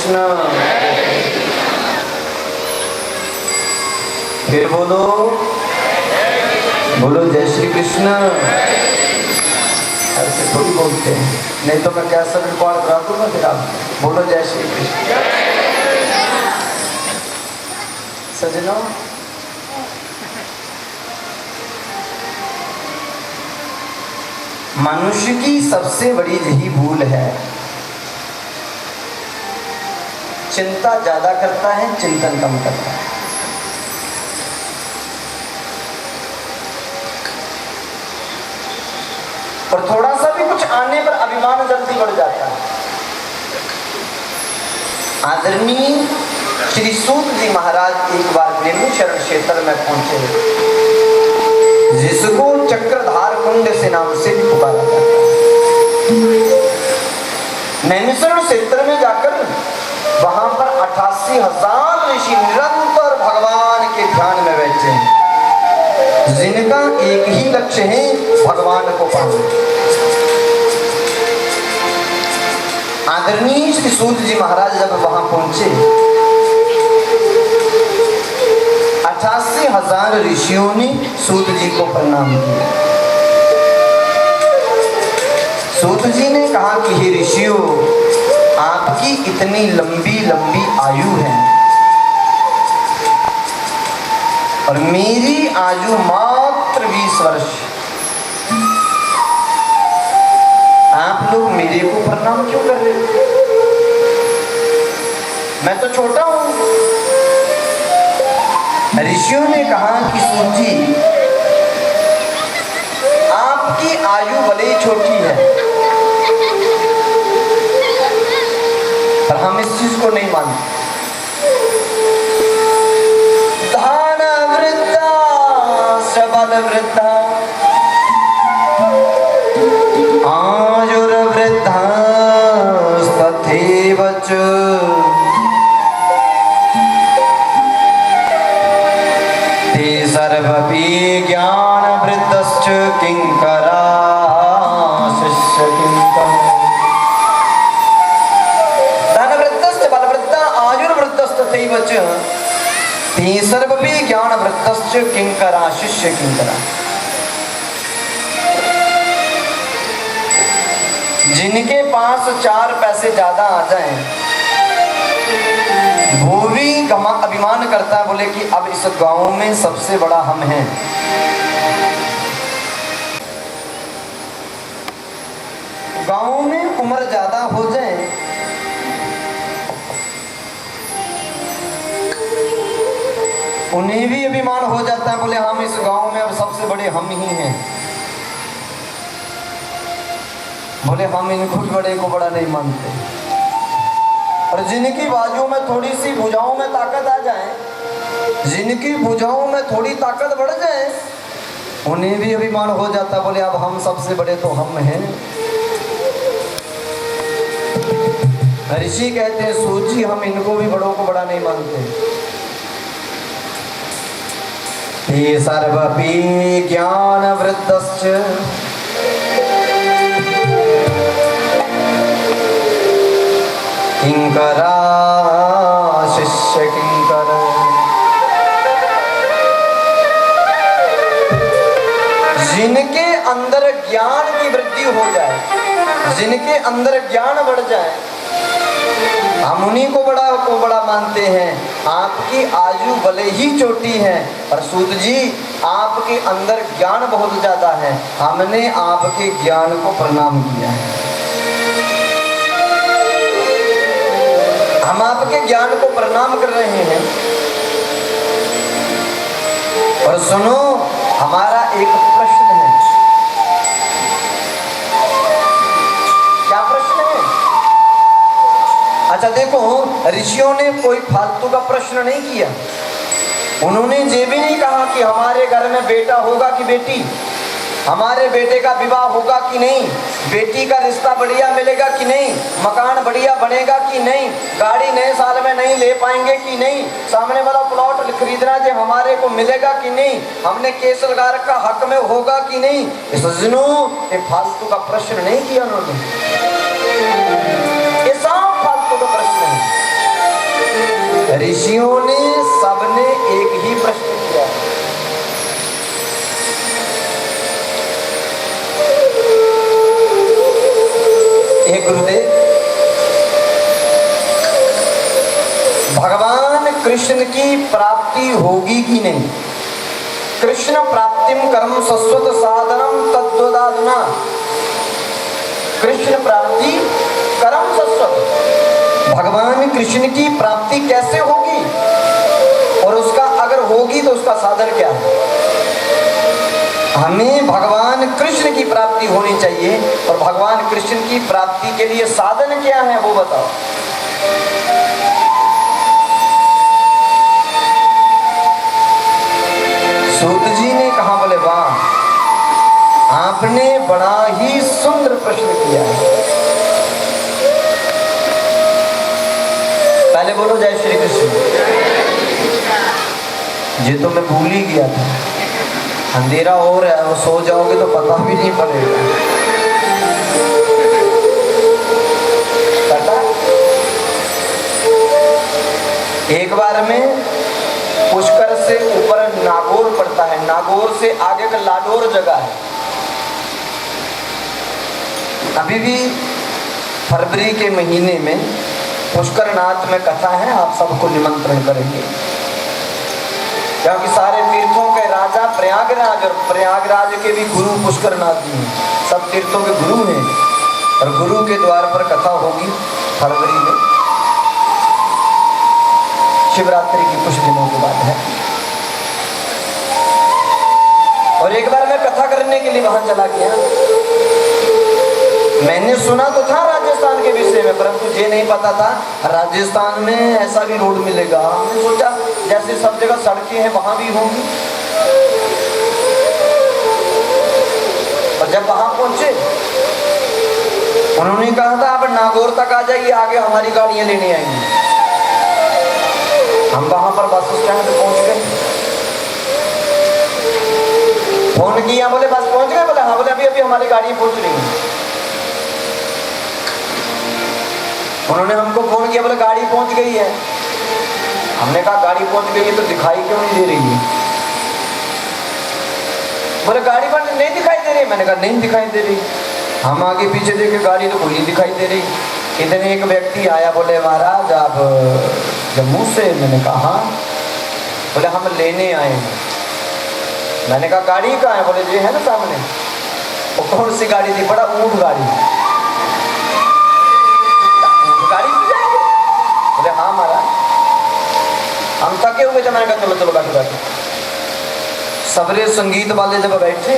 कृष्ण। फिर बोलो बोलो जय श्री कृष्ण। ऐसे थोड़ी बोलते हैं, नहीं तो मैं कैसा रिकॉर्ड करा दूंगा। फिर आप बोलो जय श्री कृष्ण। सजनों, मनुष्य की सबसे बड़ी यही भूल है, चिंता ज्यादा करता है, चिंतन कम करता है। और थोड़ा सा भी कुछ आने पर अभिमान जल्दी बढ़ जाता है। आदरणीय श्री सूत जी महाराज एक बार नैमिषारण्य क्षेत्र में पहुंचे, जिसको चक्रधार कुंड से नाम से पुकारा जाता है। नैमिषारण्य क्षेत्र में जाकर वहां पर 88,000 ऋषि निरंतर भगवान के ध्यान में बैठे हैं, जिनका एक ही लक्ष्य है, भगवान को पाना। आदरणीय श्री सूत जी महाराज जब वहां पहुंचे, 88,000 ऋषियों ने सूत जी को प्रणाम किया। सूत जी ने कहा कि हे ऋषियों, आपकी इतनी लंबी लंबी आयु है और मेरी आयु मात्र 20 वर्ष। आप लोग मेरे को प्रणाम क्यों कर रहे हो? मैं तो छोटा हूं। ऋषियों ने कहा कि सूत जी, आपकी आयु भले ही छोटी है, पर हम इस चीज को नहीं मानते। धन वृद्धा सबल वृद्धा आयुर्वृद्धा तथैव च ते सर्वपि ज्ञानवृद्धश्च किंकरा शिष्य किंकर। धनवृद्धश्च बलवृद्धा आयुर्वृद्धश्च तथैव च ते सर्वपि ज्ञानवृद्धश्च किंकरा शिष्य किंकरा। जिनके पास 4 पैसे ज्यादा आ जाएं, वो भी अभिमान करता है, बोले कि अब इस गांव में सबसे बड़ा हम हैं। गांव में उम्र ज्यादा हो जाए, उन्हें भी अभिमान हो जाता है, बोले हम इस गांव में अब सबसे बड़े हम ही हैं। बोले हम इनको भी बड़े को बड़ा नहीं मानते। और जिनकी बाजू में थोड़ी सी भुजाओं में ताकत आ जाए, जिनकी भुजाओं में थोड़ी ताकत बढ़ जाए, उन्हें भी अभिमान हो जाता, बोले अब हम सबसे बड़े तो हम हैं। ऋषि कहते हैं सूत जी, हम इनको भी बड़ों को बड़ा नहीं मानते। ये सर्वपि ज्ञानवृद्धश्च किंकरा शिष्य किंकर। जिनके अंदर ज्ञान की वृद्धि हो जाए, जिनके अंदर ज्ञान बढ़ जाए, हम उन्हीं को बड़ा मानते हैं। आपकी आयु भले ही छोटी है, पर सूत जी आपके अंदर ज्ञान बहुत ज्यादा है, हमने आपके ज्ञान को प्रणाम किया है। हम आपके ज्ञान को प्रणाम कर रहे हैं। और सुनो, हमारा एक प्रश्न है। क्या प्रश्न है? अच्छा देखो, ऋषियों ने कोई फालतू का प्रश्न नहीं किया। उन्होंने ये भी नहीं कहा कि हमारे घर में बेटा होगा कि बेटी, हमारे बेटे का विवाह होगा कि नहीं, बेटी का रिश्ता बढ़िया मिलेगा कि नहीं, मकान बढ़िया बनेगा कि नहीं, गाड़ी नए साल में नहीं ले पाएंगे कि नहीं, सामने वाला प्लॉट खरीदना जो हमारे को मिलेगा कि नहीं, हमने केस लगा रखा हक में होगा कि नहीं। इस सज्जनों, ये फालतू का प्रश्न नहीं किया उन्होंने। ये सब फालतू का प्रश्न है। ऋषियों ने सबने एक ही प्रश्न किया। हे गुरुदेव, भगवान कृष्ण की प्राप्ति होगी कि नहीं? कृष्ण प्राप्तिम कर्म शश्वत साधनम तद्वदाधुना। कृष्ण प्राप्ति कर्म शश्वत, भगवान कृष्ण की प्राप्ति कैसे होगी और उसका अगर होगी तो उसका साधन क्या है? हमें भगवान कृष्ण की प्राप्ति होनी चाहिए और भगवान कृष्ण की प्राप्ति के लिए साधन क्या है वो बताओ। सूत जी ने कहा, बोले वाह, आपने बड़ा ही सुंदर प्रश्न किया है। पहले बोलो जय श्री कृष्ण। ये तो मैं भूल ही गया था, अंधेरा हो रहा है, वो सो जाओगे तो पता भी नहीं पड़ेगा। पता एक बार में पुष्कर से ऊपर नागौर पड़ता है, नागौर से आगे का लाडोर जगह है। अभी भी फरवरी के महीने में पुष्करनाथ में कथा है, आप सबको निमंत्रण करेंगे क्योंकि सारे तीर्थों के राजा प्रयागराज और प्रयागराज के भी गुरु पुष्करनाथ जी हैं, सब तीर्थों के गुरु हैं और गुरु के द्वार पर कथा होगी फरवरी में, शिवरात्रि की कुछ दिनों के बाद है। और एक बार मैं कथा करने के लिए वहां चला गया। मैंने सुना तो था राजस्थान के विषय में, परंतु ये नहीं पता था राजस्थान में ऐसा भी रोड मिलेगा। हमने सोचा जैसे सब जगह सड़कें हैं वहां भी होंगी। और जब वहां पहुंचे उन्होंने कहा था आप नागौर तक आ जाइए, आगे हमारी गाड़ियां लेने आएंगी। हम वहां पर बस स्टैंड पे पहुंच गए, फोन किया, बोले बस पहुंच गए? बोले हाँ। बोले अभी अभी हमारी गाड़ी पहुंच रही है। उन्होंने हमको फोन किया, बोले गाड़ी पहुंच गई है। हमने कहा गाड़ी पहुंच गई है तो दिखाई क्यों नहीं दे रही है? बोले गाड़ी पर नहीं दिखाई दे रही। मैंने कहा नहीं दिखाई दे रही। हम आगे पीछे देखे गाड़ी तो कोई नहीं दिखाई दे रही। इतने एक व्यक्ति आया, बोले महाराज आप जम्मू से? मैंने कहा हाँ। बोले हम लेने आए हैं। मैंने कहा गाड़ी कहाँ है? बोले जी है ना सामने। वो कौन सी गाड़ी थी? बड़ा ऊंट गाड़ी। गाड़ी में जाएंगे? बोले हाँ महाराज। हम थके हुए थे। मैंने कहा चलो चलो बैठो बैठो। सबरे संगीत वाले जब बैठे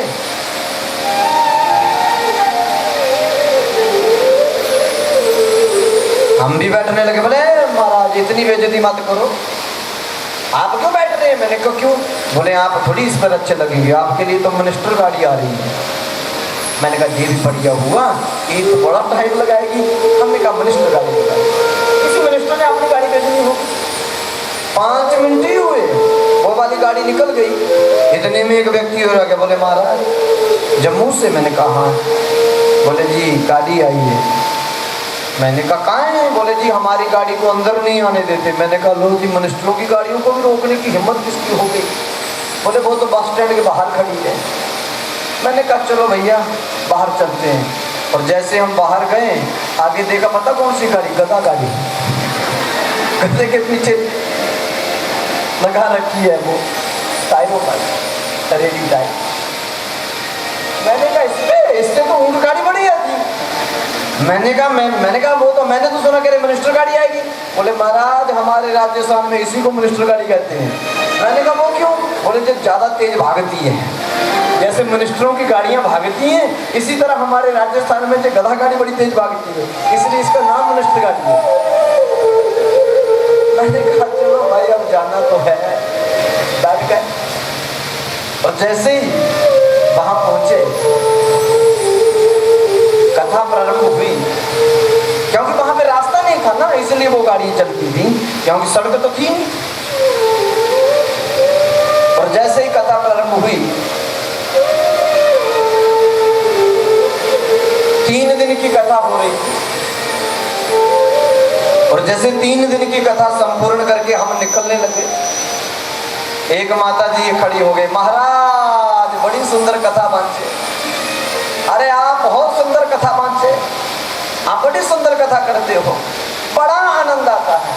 हम भी बैठने लगे। बोले महाराज इतनी बेइज्जती मत करो, आप क्यों बैठ रहे हैं? मैंने कहा क्यों? बोले आप थोड़ी इस पर अच्छे लगेंगे, आपके लिए तो मिनिस्टर गाड़ी आ रही है। मैंने कहा ये भी बढ़िया हुआ, ये तो बड़ा टाइम लगाएगी। हमने कहा मिनिस्टर गाड़ी लगाएगी। किसी मिनिस्टर ने अपनी गाड़ी भेजनी हो, 5 मिनट ही हुए वो वाली गाड़ी निकल गई। इतने में एक व्यक्ति हो गया, बोले महाराज जम्मू से? मैंने कहा हाँ। बोले जी गाड़ी आई है। मैंने कहा कहाँ है? बोले जी हमारी गाड़ी को अंदर नहीं आने देते। मैंने कहा लो जी, मिनिस्टरों की गाड़ियों को भी रोकने की हिम्मत किसकी हो गई? बोले वो तो बस स्टैंड के बाहर खड़ी है। मैंने कहा चलो भैया बाहर चलते हैं। और जैसे हम बाहर गए, आगे देखा पता कौन सी गाड़ी? गधा गाड़ी। गधे के पीछे लगा रखी है वो टायरों पर रेडी टायर। मैंने कहा इससे तो ऊंट गाड़ी बड़ी आती। मैंने कहा वो तो मैंने तो सुना कह रहे मिनिस्टर गाड़ी आएगी। बोले महाराज हमारे राजस्थान में इसी को मिनिस्टर गाड़ी कहते हैं। मैंने कहा वो क्यों? बोले जब ज़्यादा तेज भागती है, जैसे मिनिस्टरों की गाड़ियां भागती हैं, इसी तरह हमारे राजस्थान में जो गधा गाड़ी बड़ी तेज भागती है, इसलिए इसका नाम मिनिस्टर गाड़ी है। मैंने कहा चलो भाई अब जाना तो है, बैठ गए। और जैसे ही वहां पहुंचे, कथा प्रारंभ हुई। क्योंकि वहां पे रास्ता नहीं था ना, इसलिए वो गाड़ी चलती थी, क्योंकि सड़क तो थी नहीं। और जैसे ही कथा प्रारंभ हुई, 3 दिन की कथा हो रही थी। और और जैसे 3 दिन की कथा संपूर्ण करके हम निकलने लगे, एक माता जी खड़ी हो गई, महाराज बड़ी सुंदर कथा बांचे, अरे आप बहुत सुंदर कथा बांचे, आप बड़ी सुंदर कथा करते हो, बड़ा आनंद आता है।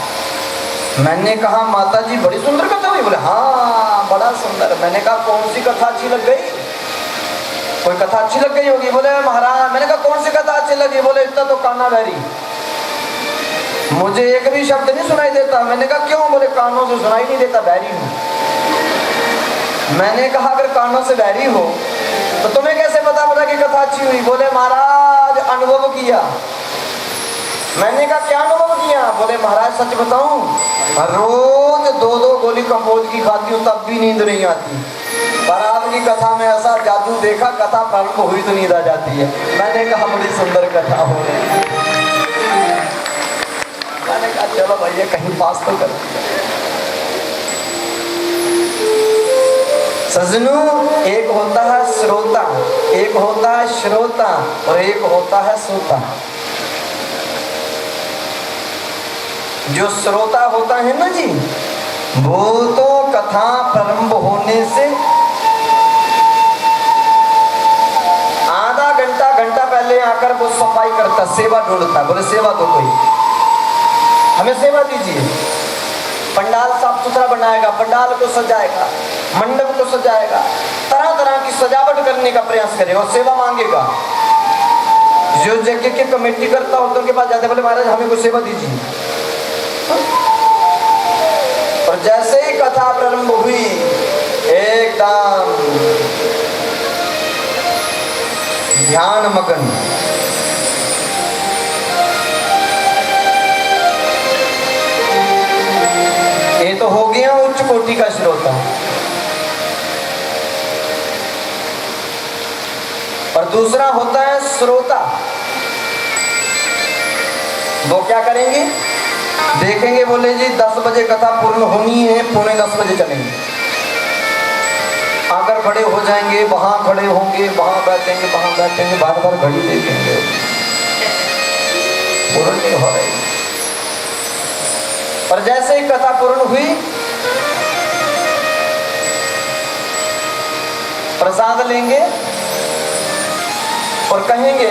मैंने कहा माता जी बड़ी सुंदर कथा हुई? बोले हाँ बड़ा सुंदर। मैंने कहा कौन सी कथा अच्छी लग गई? कोई कथा अच्छी लग गई होगी। बोले महाराज, मैंने कहा कौन सी कथा अच्छी लगी? बोले इतना तो काना बहरी, मुझे एक भी शब्द नहीं सुनाई देता। मैंने कहा क्यों? बोले कानों से सुनाई नहीं देता, बहरी हूं। मैंने कहा अगर कानों से बहरी हो तो तुम्हें कैसे पता पड़ा कि कथा अच्छी हुई? बोले महाराज अनुभव किया। मैंने कहा क्या अनुभव किया? बोले महाराज सच बताऊं, रोज 2-2 गोली कंपोज की खाती हूँ तब भी नींद नहीं आती, पर आपकी कथा में ऐसा जादू देखा, कथा प्रारंभ हुई तो नींद आ जाती है। मैंने कहा बड़ी सुंदर कथा हो रही। मैंने कहा चलो भैया कहीं पास तो कर। सजनों, एक होता है श्रोता, एक होता है श्रोता और एक होता है श्रोता। जो श्रोता होता है ना जी, वो तो कथा प्रारंभ होने से आधा घंटा पहले आकर वो सफाई करता, सेवा ढूंढता। बोले सेवा दो, कोई हमें सेवा दीजिए। पंडाल साफ सुथरा बनाएगा, पंडाल को सजाएगा, मंडप को सजाएगा, तरह तरह की सजावट करने का प्रयास करेगा और सेवा मांगेगा। जो यज्ञ की कमेटी करता होता उनके पास जाते, बोले महाराज हमें कुछ सेवा दीजिए। और जैसे ही कथा प्रारंभ हुई, एकदम ध्यान मगन, ये तो हो गया उच्च कोटि का श्रोता। और दूसरा होता है श्रोता। वो क्या करेंगे? देखेंगे, बोले जी 10 बजे कथा पूर्ण होनी है, 9:45 बजे चलेंगे। आकर खड़े हो जाएंगे, वहां खड़े होंगे, वहां बैठेंगे, बार बार घड़ी देखेंगे, पूर्ण नहीं हो रही। और जैसे ही कथा पूर्ण हुई, प्रसाद लेंगे और कहेंगे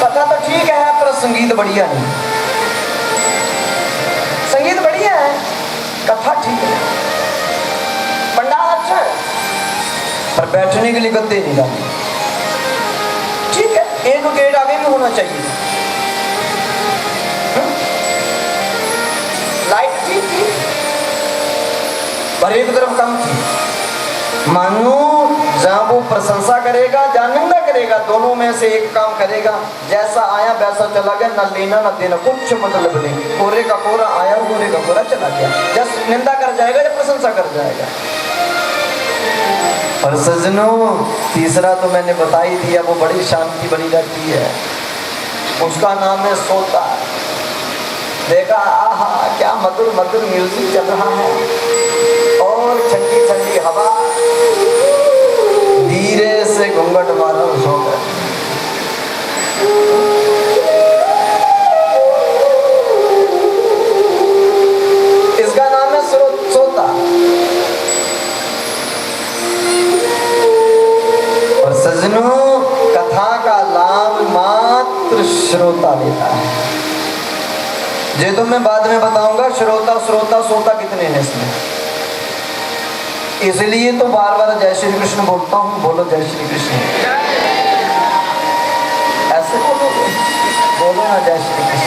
कथा तो ठीक है पर संगीत बढ़िया नहीं। संगीत बढ़िया है, कथा ठीक है, पंडाल अच्छा है, पर बैठने के लिए गद्दे नहीं डाले। ठीक है, एक गेट आगे भी होना चाहिए, लाइट ठीक थी पर एक तरफ कम थी। मानो जहां वो प्रशंसा करेगा, जहां निंदा करेगा, दोनों में से एक काम करेगा। जैसा आया वैसा चला गया, न लेना न देना, कुछ मतलब नहीं। कोरे का कोरा आया, कोरे का कोरा चला गया। जब निंदा कर जाएगा या प्रशंसा कर जाएगा। और सजनों, तीसरा तो मैंने बता ही दिया, वो बड़ी शांति बनी रहती है, उसका नाम है सोता। देखा, आहा क्या मधुर मधुर म्यूजिक चल रहा है और ठंडी ठंडी हवा, धीरे से घूंघट मारो सोकर। इसका नाम है सोता। और सजनों, कथा का लाभ मात्र श्रोता लेता है। ये तो मैं बाद में बताऊंगा, श्रोता श्रोता सोता कितने हैं इसमें। इसलिए तो बार बार जय श्री कृष्ण बोलता हूँ। बोलो जय श्री कृष्ण, ऐसे बोलो, बोलो ना जय श्री कृष्ण।